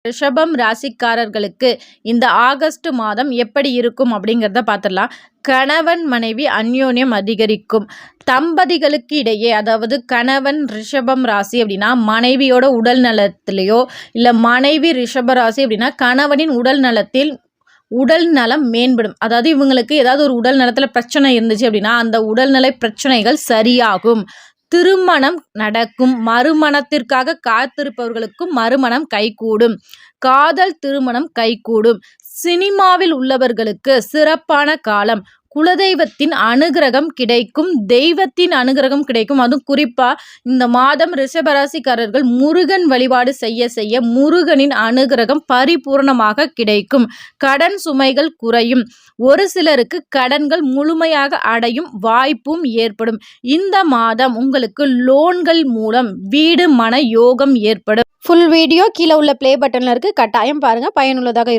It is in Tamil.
ரிஷபம் ராசிக்காரர்களுக்கு இந்த ஆகஸ்ட் மாதம் எப்படி இருக்கும் அப்படிங்கிறத பார்த்துடலாம். கணவன் மனைவி அந்யோன்யம் அதிகரிக்கும். தம்பதிகளுக்கு இடையே, அதாவது கணவன் ரிஷபம் ராசி அப்படின்னா மனைவியோட உடல் நலத்திலேயோ, இல்லை மனைவி ரிஷப ராசி அப்படின்னா கணவனின் உடல் நலம் மேம்படும். அதாவது இவங்களுக்கு ஏதாவது ஒரு உடல் நலத்தில் பிரச்சனை இருந்துச்சு அப்படின்னா அந்த உடல்நல பிரச்சனைகள் சரியாகும். திருமணம் நடக்கும். மறுமணத்திற்காக காத்திருப்பவர்களுக்கும் மறுமணம் கைகூடும். காதல் திருமணம் கைகூடும். சினிமாவில் உள்ளவர்களுக்கு சிறப்பான காலம். குலதெய்வத்தின் அனுகிரகம் கிடைக்கும். தெய்வத்தின் அனுகிரகம் கிடைக்கும். அதுவும் குறிப்பாக இந்த மாதம் ரிஷபராசிக்காரர்கள் முருகன் வழிபாடு செய்ய செய்ய முருகனின் அனுகிரகம் பரிபூர்ணமாக கிடைக்கும். கடன் சுமைகள் குறையும். ஒரு சிலருக்கு கடன்கள் முழுமையாக அடையும் வாய்ப்பும் ஏற்படும். இந்த மாதம் உங்களுக்கு லோன்கள் மூலம் வீடு மன யோகம் ஏற்படும். ஃபுல் வீடியோ கீழே உள்ள ப்ளே பட்டனில் இருக்குது, கட்டாயம் பாருங்கள், பயனுள்ளதாக இருக்கும்.